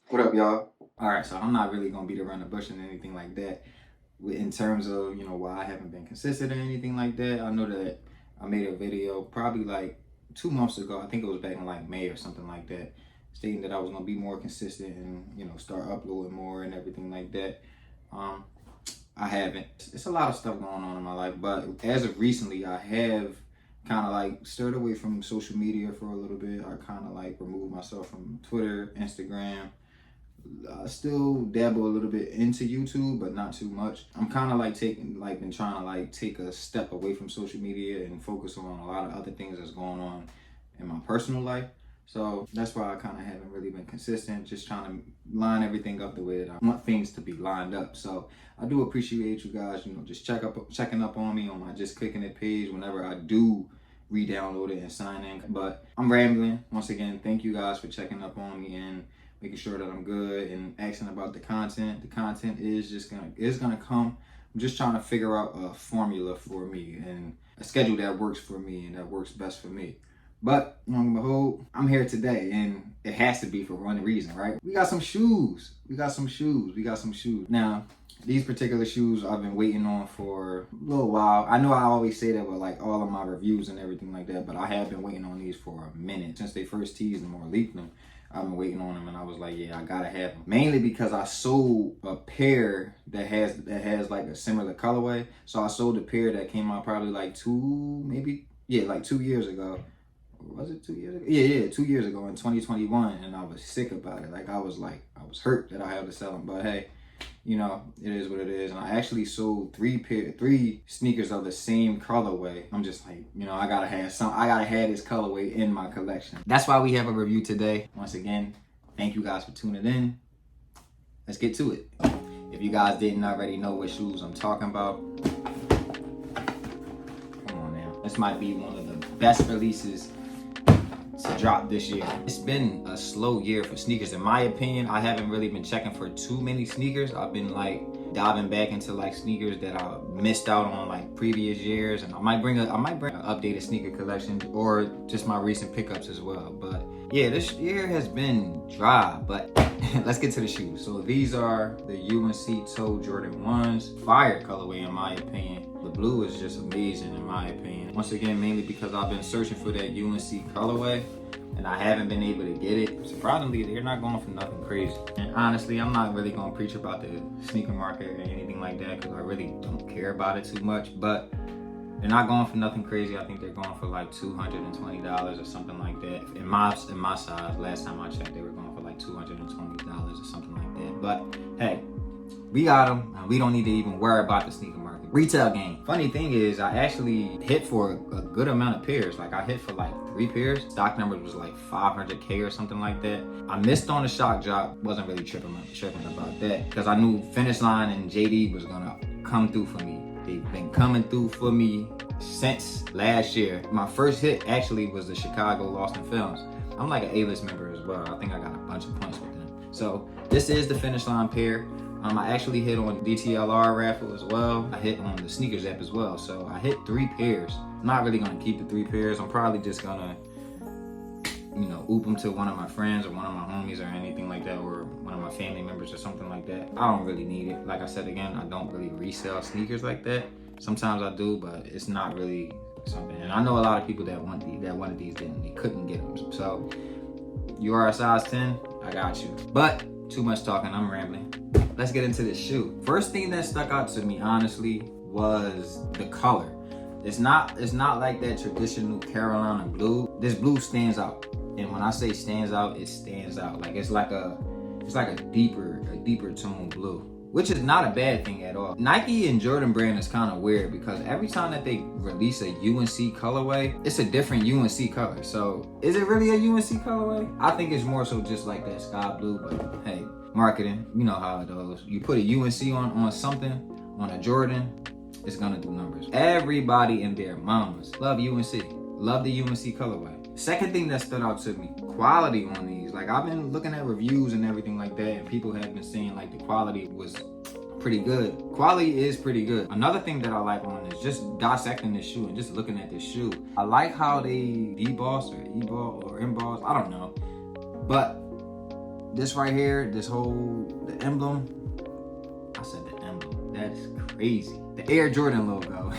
What up, y'all? All right, so I'm not really gonna beat around the bush and anything like that. In terms of why I haven't been consistent or anything like that, I know that I made a video probably like 2 months ago. I think it was back in like May or something like that, stating that I was gonna be more consistent and start uploading more and everything like that. Um, I haven't. It's a lot of stuff going on in my life, but as of recently, I have kind of like stirred away from social media for a little bit. I kind of like removed myself from Twitter, Instagram. I still dabble a little bit into YouTube, but not too much. I'm kind of like been trying to like take a step away from social media and focus on a lot of other things that's going on in my personal life. So that's why I kind of haven't really been consistent, just trying to line everything up the way that I want things to be lined up. So I do appreciate you guys, just checking up on me on my Just Clicking It page whenever I do re-download it and sign in. But I'm rambling. Once again, thank you guys for checking up on me and making sure that I'm good and asking about the content. The content is gonna come. I'm just trying to figure out a formula for me and a schedule that works for me and that works best for me. But on the whole, I'm here today, and it has to be for one reason, right? We got some shoes. Now, these particular shoes I've been waiting on for a little while. I know I always say that with like all of my reviews and everything like that, but I have been waiting on these for a minute. Since they first teased them or leaked them, I've been waiting on them, and I was like, yeah, I gotta have them. Mainly because I sold a pair that has like a similar colorway. So I sold a pair that came out probably like 2 years ago. Was it 2 years ago? Yeah, 2 years ago in 2021, and I was sick about it. I was hurt that I had to sell them. But hey, it is what it is. And I actually sold three sneakers of the same colorway. I'm just like, I gotta have this colorway in my collection. That's why we have a review today. Once again, thank you guys for tuning in. Let's get to it. If you guys didn't already know what shoes I'm talking about, come on now. This might be one of the best releases to drop this year. It's been a slow year for sneakers in my opinion. I haven't really been checking for too many sneakers. I've been like diving back into like sneakers that I missed out on like previous years, and I might bring an updated sneaker collection or just my recent pickups as well. But yeah, this year has been dry, but let's get to the shoes. So these are the UNC Toe Jordan 1s. Fire colorway in my opinion. The blue is just amazing in my opinion. Once again, mainly because I've been searching for that UNC colorway and I haven't been able to get it. Surprisingly, they're not going for nothing crazy. And honestly, I'm not really gonna preach about the sneaker market or anything like that because I really don't care about it too much, but they're not going for nothing crazy. I think they're going for like $220 or something like that. In my size, last time I checked, they were going for like $220 or something like that. But hey, we got them, and we don't need to even worry about the sneaker market. Retail game. Funny thing is, I actually hit for a good amount of pairs. Like I hit for like 3 pairs. Stock numbers was like 500K or something like that. I missed on the shock drop. Wasn't really tripping about that because I knew Finish Line and JD was gonna come through for me. They've been coming through for me since last year. My first hit actually was the Chicago Lost in Films. I'm like an A-list member as well. I think I got a bunch of points with them. So this is the Finish Line pair. I actually hit on DTLR raffle as well. I hit on the sneakers app as well. So I hit 3 pairs. I'm not really gonna keep the 3 pairs. I'm probably just gonna, oop them to one of my friends or one of my homies or anything like that, or one of my family members or something like that. I don't really need it. Like I said again, I don't really resell sneakers like that. Sometimes I do, but it's not really something. And I know a lot of people that wanted these they couldn't get them. So you are a size 10, I got you. But too much talking, I'm rambling. Let's get into this shoe. First thing that stuck out to me, honestly, was the color. It's not like that traditional Carolina blue. This blue stands out. And when I say stands out, it stands out. Like it's like a deeper tone blue, which is not a bad thing at all. Nike and Jordan brand is kind of weird because every time that they release a UNC colorway, it's a different UNC color. So is it really a UNC colorway? I think it's more so just like that sky blue, but hey, marketing, you know how it goes. You put a UNC on something, on a Jordan, it's gonna do numbers. Everybody and their mamas love UNC, love the UNC colorway. Second thing that stood out to me, quality on these. Like I've been looking at reviews and everything like that, and people have been saying like the quality was pretty good. Quality is pretty good. Another thing that I like on is just dissecting this shoe and just looking at this shoe. I like how they emboss, I don't know. But this right here, the emblem, I said the emblem, that is crazy. The Air Jordan logo,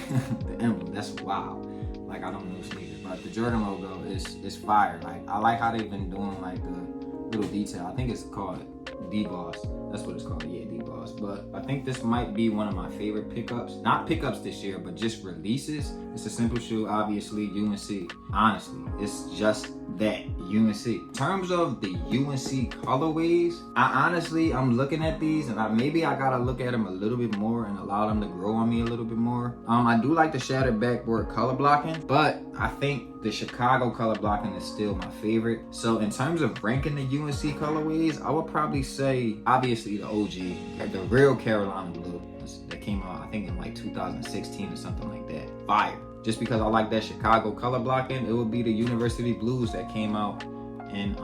the emblem, that's wild. Like, I don't know sneakers, but the Jordan logo is fire. Like, I like how they've been doing like the little detail. I think it's called D-Boss. That's what it's called, yeah, D-Boss. But I think this might be one of my favorite pickups. Not pickups this year, but just releases. It's a simple shoe, obviously, UNC. Honestly, it's just that, UNC. In terms of the UNC colorways, I'm looking at these and maybe I gotta look at them a little bit more and allow them to grow on me a little bit more. I do like the shattered backboard color blocking, but I think the Chicago color blocking is still my favorite. So in terms of ranking the UNC colorways, I would probably say, obviously, the OG, the real Carolina blue that came out, I think in like 2016 or something like that. Fire. Just because I like that Chicago color blocking, it would be the University blues that came out in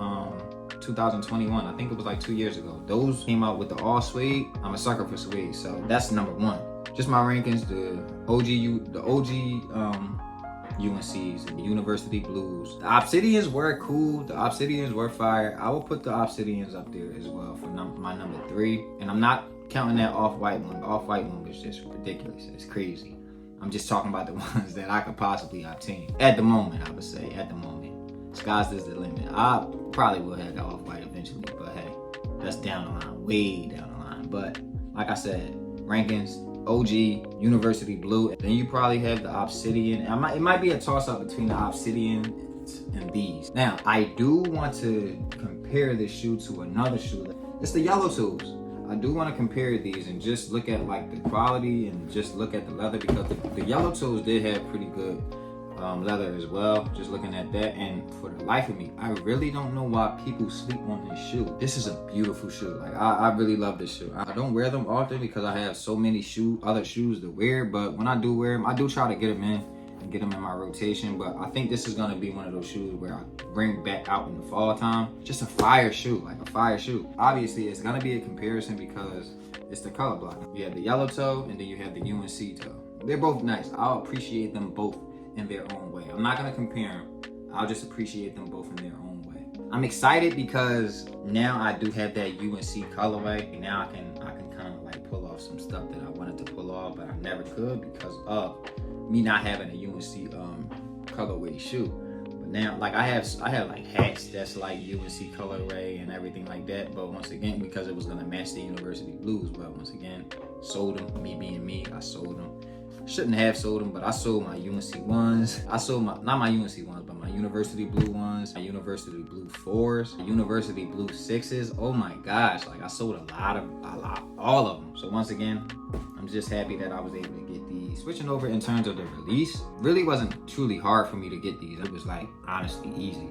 2021. I think it was like 2 years ago. Those came out with the all suede. I'm a sucker for suede, so that's number one. Just my rankings, the OG UNCs and the University blues. The Obsidians were cool. The Obsidians were fire. I will put the Obsidians up there as well for my number 3. And I'm not counting that off-white one. The off-white one was just ridiculous. It's crazy. I'm just talking about the ones that I could possibly obtain. At the moment, I would say, at the moment. Sky's is the limit. I probably will have the off-white eventually, but hey, that's down the line, way down the line. But like I said, rankings, OG, University blue. Then you probably have the Obsidian. It might be a toss-up between the Obsidian and these. Now, I do want to compare this shoe to another shoe. It's the Yellow Toes. I do want to compare these and just look at like the quality and just look at the leather, because the Yellow Toes did have pretty good leather as well. Just looking at that, and for the life of me, I really don't know why people sleep on this shoe. This is a beautiful shoe. Like, I really love this shoe. I don't wear them often because I have so many other shoes to wear, but when I do wear them, I do try to get them in and get them in my rotation. But I think this is gonna be one of those shoes where I bring back out in the fall time. Just a fire shoe, like a fire shoe. Obviously, it's gonna be a comparison because it's the color block. You have the Yellow Toe and then you have the UNC toe. They're both nice. I'll appreciate them both in their own way. I'm not gonna compare them. I'll just appreciate them both in their own way. I'm excited because now I do have that UNC colorway. Now I can kind of like pull off some stuff that I wanted to pull off, but I never could because of me not having a UNC colorway shoe. But now, like I have like hats that's like UNC colorway and everything like that. But once again, because it was gonna match the University blues, but once again, sold them. Me being me, I sold them. Shouldn't have sold them, but I sold my UNC ones. I sold not my UNC ones, but my University blue ones, my University blue 4s, my University blue 6s. Oh my gosh, like I sold all of them. So once again, I'm just happy that I was able to get these. Switching over in terms of the release, really wasn't truly hard for me to get these. It was like honestly easy.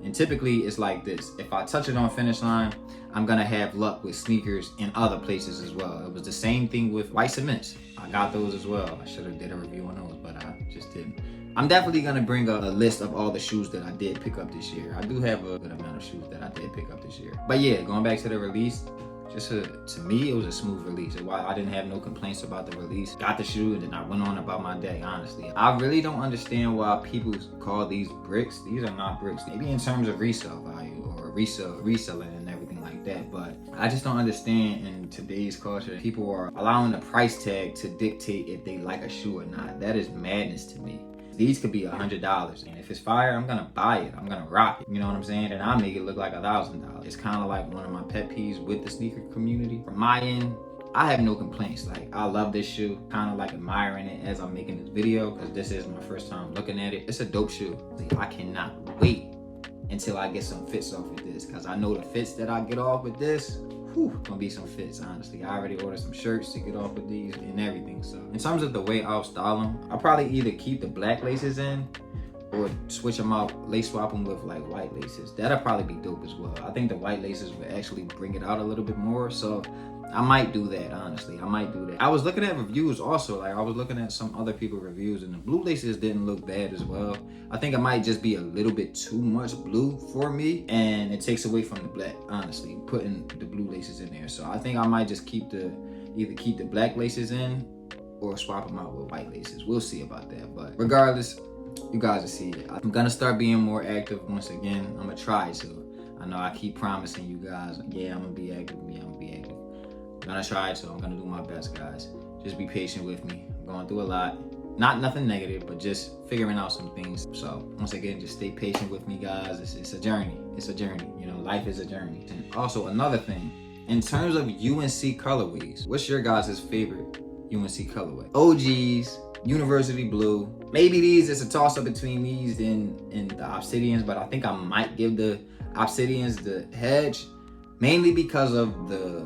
And typically it's like this. If I touch it on finish line, I'm gonna have luck with sneakers in other places as well. It was the same thing with white cements. I got those as well. I should have did a review on those, but I just didn't. I'm definitely gonna bring a list of all the shoes that I did pick up this year. I do have a good amount of shoes that I did pick up this year. But yeah, going back to the release, just to me, it was a smooth release. I didn't have no complaints about the release. Got the shoe and then I went on about my day, honestly. I really don't understand why people call these bricks. These are not bricks. Maybe in terms of resale value or reselling and everything like that. But I just don't understand in today's culture, people are allowing the price tag to dictate if they like a shoe or not. That is madness to me. These could be $100, and if it's fire, I'm gonna buy it. I'm gonna rock it. You know what I'm saying? And I'll make it look like $1,000. It's kind of like one of my pet peeves with the sneaker community. From my end, I have no complaints. Like, I love this shoe. Kind of like admiring it as I'm making this video, because this is my first time looking at it. It's a dope shoe. I cannot wait until I get some fits off with this, because I know the fits that I get off with this, gonna be some fits, honestly. I already ordered some shirts to get off with these and everything. So in terms of the way I'll style them, I'll probably either keep the black laces in or switch them out, lace swap them with like white laces. That'll probably be dope as well. I think the white laces would actually bring it out a little bit more. So I might do that, honestly. I might do that. I was looking at reviews also. Like, I was looking at some other people's reviews, and the blue laces didn't look bad as well. I think it might just be a little bit too much blue for me, and it takes away from the black, honestly, putting the blue laces in there. So I think I might just either keep the black laces in or swap them out with white laces. We'll see about that. But regardless, you guys will see it. I'm gonna start being more active once again. I'm gonna try to. I know I keep promising you guys, yeah, I'm gonna be active, I'm gonna try it, so I'm gonna do my best, guys. Just be patient with me. I'm going through a lot. Nothing negative, but just figuring out some things. So once again, just stay patient with me, guys. It's a journey. It's a journey. You know, life is a journey. And also another thing, in terms of UNC colorways, what's your guys' favorite UNC colorway? OGs, University Blue. Maybe these, it's a toss up between these and the Obsidians, but I think I might give the Obsidians the hedge, mainly because of the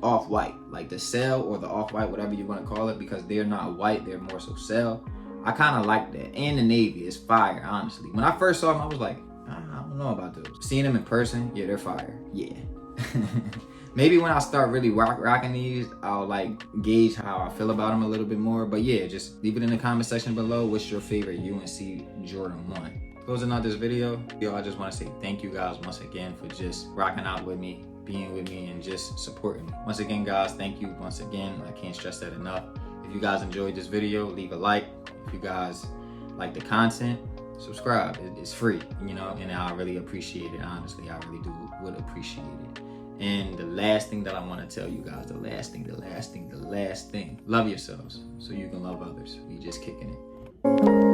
off-white, like the cell or the off-white, whatever you want to call it, because they're not white, they're more so cell. I kind of like that. And the navy is fire, honestly. When I first saw them, I was like, I don't know about those. Seeing them in person, yeah, they're fire. Yeah. Maybe when I start really rocking these, I'll like gauge how I feel about them a little bit more. But yeah, just leave it in the comment section below. What's your favorite UNC Jordan 1? Closing out this video, I just want to say thank you guys once again for just rocking out with me, being with me, and just supporting me. Once again, guys, thank you once again. I can't stress that enough. If you guys enjoyed this video, leave a like. If you guys like the content, subscribe. It's free, you know, and I really appreciate it. Honestly, I really would appreciate it. And the last thing that I want to tell you guys, the last thing, love yourselves so you can love others. We just kicking it.